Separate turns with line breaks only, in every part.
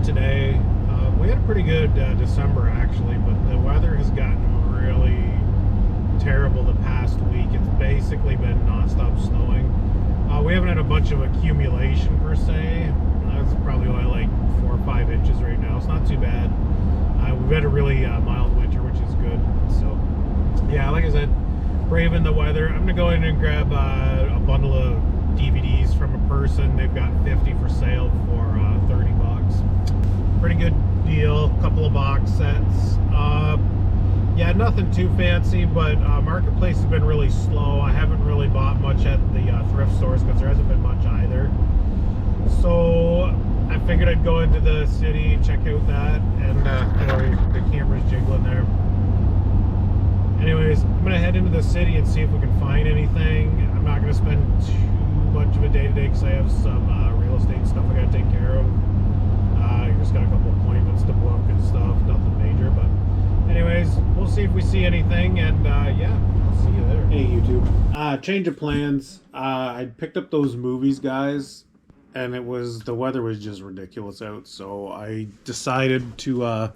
today. We had a pretty good December actually, but the weather has gotten really terrible the past week. It's basically been nonstop snowing. We haven't had a bunch of accumulation per se. It's probably only like 4 or 5 inches right now. It's not too bad. We've had a really mild winter, which is good. So, yeah, like I said, braving the weather. I'm gonna go in and grab a bundle of DVDs from a person. They've got 50 for sale for $30. Pretty good deal. Couple of box sets. Yeah, nothing too fancy, but Marketplace has been really slow. I haven't really bought much at the thrift stores because there hasn't been much either. So I figured I'd go into the city, check out that, and the camera's jiggling there. Anyways, I'm gonna head into the city and see if we can find anything. I'm not gonna spend too much of a day today because I have some real estate stuff I gotta take care of. I just got a couple appointments to book and stuff, nothing major, but anyways, we'll see if we see anything, and yeah, I'll see you there. Hey YouTube, change of plans. I picked up those movies, guys, and the weather was just ridiculous out, so I decided to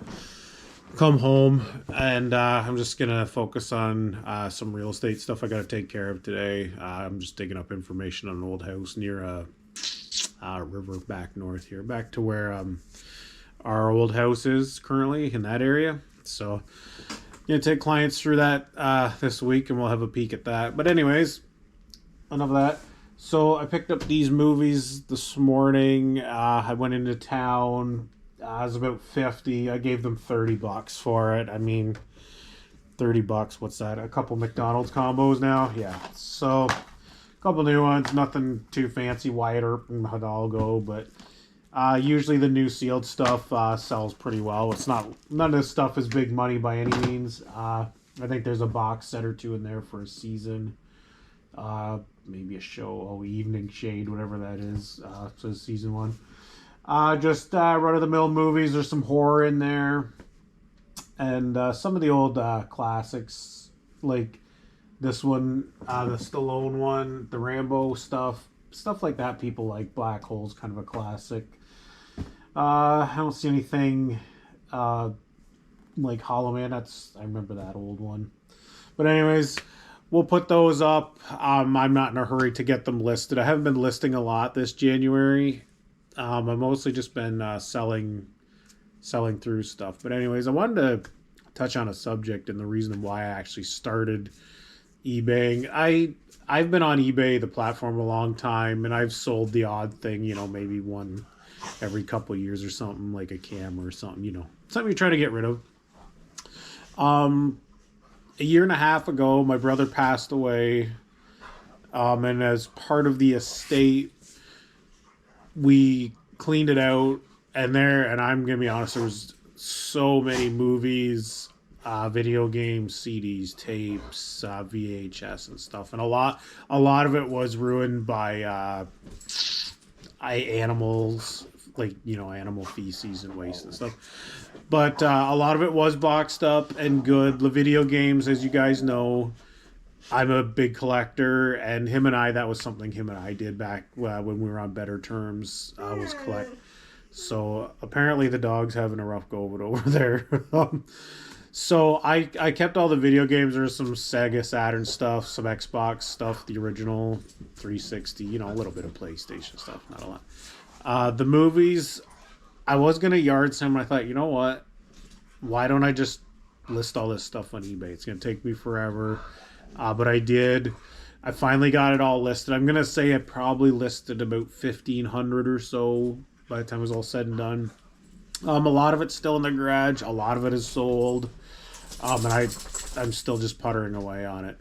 come home, and I'm just gonna focus on some real estate stuff I gotta take care of today. I'm just digging up information on an old house near a river back north here, back to where our old house is currently, in that area. So gonna take clients through that this week, and we'll have a peek at that. But anyways, enough of that. So I picked up these movies this morning. I went into town. It was about 50. I gave them $30 for it. I mean, $30. What's that? A couple McDonald's combos now. Yeah. So a couple new ones. Nothing too fancy. Wyatt Earp and Hidalgo, but usually the new sealed stuff sells pretty well. None of this stuff is big money by any means. I think there's a box set or two in there for a season. Maybe a show, Evening Shade, whatever that is. So season one. Just run-of-the-mill movies. There's some horror in there. And some of the old classics, like this one, the Stallone one, the Rambo stuff. Stuff like that people like. Black Hole's kind of a classic. I don't see anything like Hollow Man. I remember that old one. But anyways, we'll put those up. I'm not in a hurry to get them listed. I haven't been listing a lot this January. I've mostly just been selling through stuff. But anyways, I wanted to touch on a subject and the reason why I actually started eBaying. I've been on eBay, the platform, a long time, and I've sold the odd thing, maybe one every couple of years or something, like a camera or something, something you try to get rid of. A year and a half ago, my brother passed away, and as part of the estate, we cleaned it out, and I'm gonna be honest, there was so many movies, video games, CDs, tapes, VHS and stuff, and a lot of it was ruined by animals, like animal feces and waste and stuff. But a lot of it was boxed up and good. The video games, as you guys know, I'm a big collector, and that was something him and I did back when we were on better terms, was collect. So apparently the dog's having a rough go of it over there. So I kept all the video games. There's some Sega Saturn stuff, some Xbox stuff, the original 360, a little bit of PlayStation stuff, not a lot. The movies, I was going to yard sale, and I thought, you know what? Why don't I just list all this stuff on eBay? It's going to take me forever. But I did. I finally got it all listed. I'm going to say I probably listed about 1,500 or so by the time it was all said and done. A lot of it's still in the garage. A lot of it is sold. And I'm still just puttering away on it.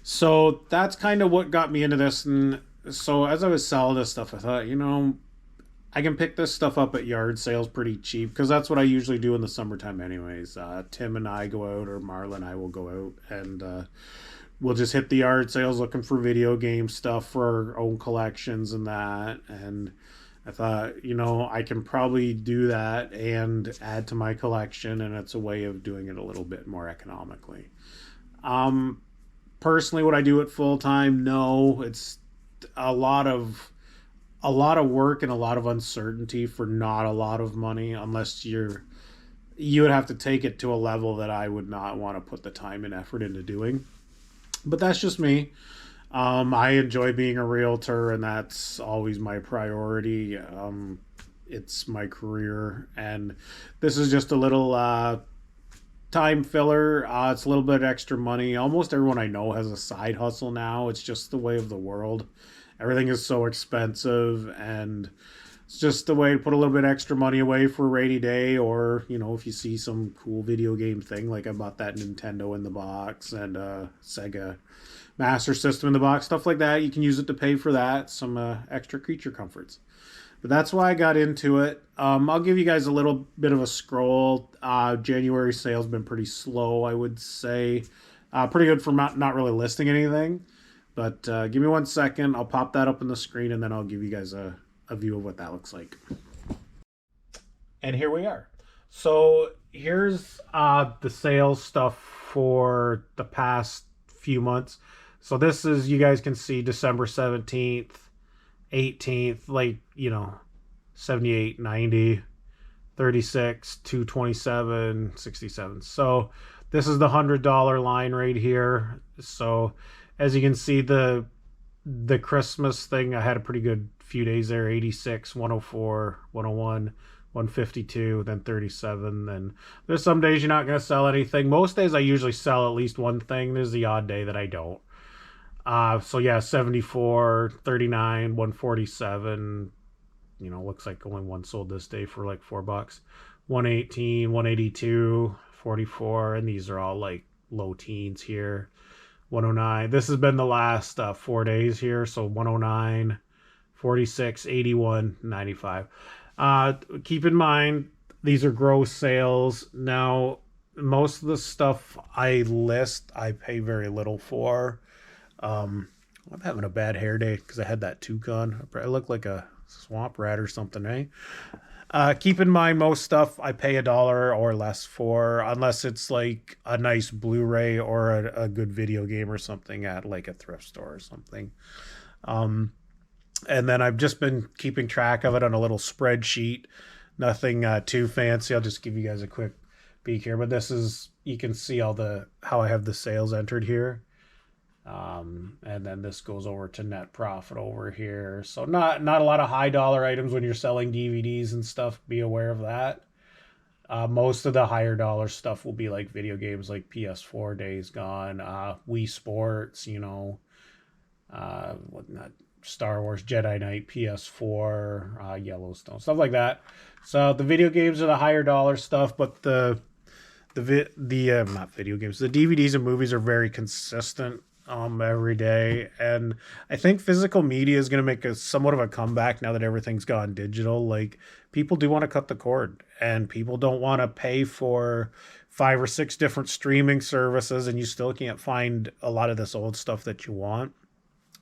So that's kind of what got me into this. And so as I was selling this stuff, I thought, I can pick this stuff up at yard sales pretty cheap, because that's what I usually do in the summertime anyways. Tim and I go out, or Marla and I will go out, and we'll just hit the yard sales looking for video game stuff for our own collections and that. And I thought, I can probably do that and add to my collection, and it's a way of doing it a little bit more economically. Personally, would I do it full time? No. It's a lot of a lot of work and a lot of uncertainty for not a lot of money, unless you would have to take it to a level that I would not want to put the time and effort into doing. But that's just me. I enjoy being a realtor, and that's always my priority. It's my career, and this is just a little time filler. It's a little bit extra money. Almost everyone I know has a side hustle now. It's just the way of the world. Everything is so expensive, and it's just a way to put a little bit extra money away for a rainy day, or if you see some cool video game thing, like I bought that Nintendo in the box and Sega Master System in the box, stuff like that. You can use it to pay for that, some extra creature comforts. But that's why I got into it. I'll give you guys a little bit of a scroll. January sales been pretty slow, I would say. Pretty good for not really listing anything. But give me 1 second. I'll pop that up on the screen, and then I'll give you guys a view of what that looks like. And here we are. So here's the sales stuff for the past few months. So this is, you guys can see December 17th, 18th, like, 78, 90, 36, 227, 67. So this is the $100 line right here. So as you can see, the Christmas thing, I had a pretty good few days there. 86, 104, 101, 152, then 37. Then there's some days you're not going to sell anything. Most days I usually sell at least one thing. There's the odd day that I don't. So yeah, 74, 39, 147. Looks like only one sold this day for like $4. 118, 182, 44, and these are all like low teens here. 109. This has been the last 4 days here. So 109, 46, 81, 95. Keep in mind, these are gross sales. Now, most of the stuff I list, I pay very little for. I'm having a bad hair day because I had that toucan. I look like a swamp rat or something, eh? Keep in mind, most stuff I pay $1 or less for, unless it's like a nice Blu-ray or a good video game or something at like a thrift store or something. And then I've just been keeping track of it on a little spreadsheet. Nothing too fancy. I'll just give you guys a quick peek here. But this is, you can see how I have the sales entered here. And then this goes over to net profit over here. So not a lot of high dollar items when you're selling DVDs and stuff. Be aware of that. Most of the higher dollar stuff will be like video games like PS4, Days Gone, Wii Sports, whatnot, Star Wars Jedi Knight, PS4, Yellowstone, stuff like that. So the video games are the higher dollar stuff, but the not video games, the DVDs and movies are very consistent every day. And I think physical media is going to make somewhat of a comeback now that everything's gone digital. Like, people do want to cut the cord, and people don't want to pay for 5 or 6 different streaming services, and you still can't find a lot of this old stuff that you want.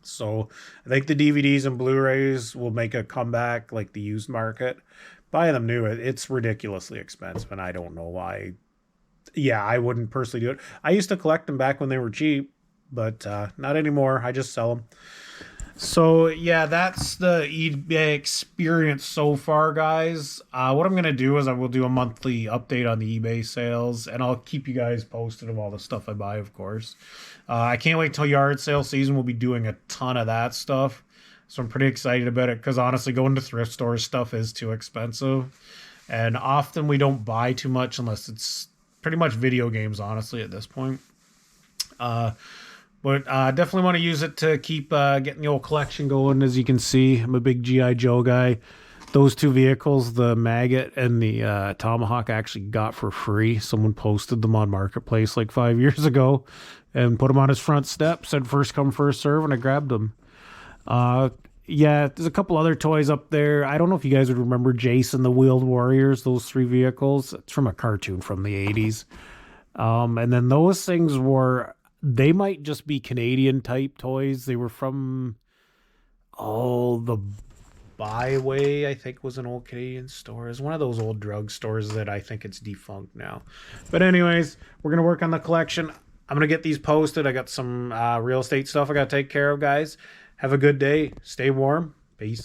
So I think the DVDs and Blu-rays will make a comeback, like the used market. Buy them new. It's ridiculously expensive, and I don't know why. Yeah, I wouldn't personally do it. I used to collect them back when they were cheap, but not anymore. I just sell them. So yeah, that's the eBay experience so far, guys. What I'm going to do is I will do a monthly update on the eBay sales, and I'll keep you guys posted of all the stuff I buy, of course. I can't wait till yard sale season. We'll be doing a ton of that stuff. So I'm pretty excited about it because honestly, going to thrift stores stuff is too expensive. And often we don't buy too much unless it's pretty much video games, honestly, at this point. But definitely want to use it to keep getting the old collection going. As you can see, I'm a big G.I. Joe guy. Those 2 vehicles, the Maggot and the Tomahawk, I actually got for free. Someone posted them on Marketplace like 5 years ago and put them on his front step. Said first come, first serve, and I grabbed them. Yeah, there's a couple other toys up there. I don't know if you guys would remember Jason the Wheeled Warriors, those 3 vehicles. It's from a cartoon from the 80s. And then those things they might just be Canadian type toys. They were from, the Byway, I think, was an old Canadian store. It's one of those old drug stores that I think it's defunct now. But anyways, we're going to work on the collection. I'm going to get these posted. I got some real estate stuff I got to take care of, guys. Have a good day. Stay warm. Peace.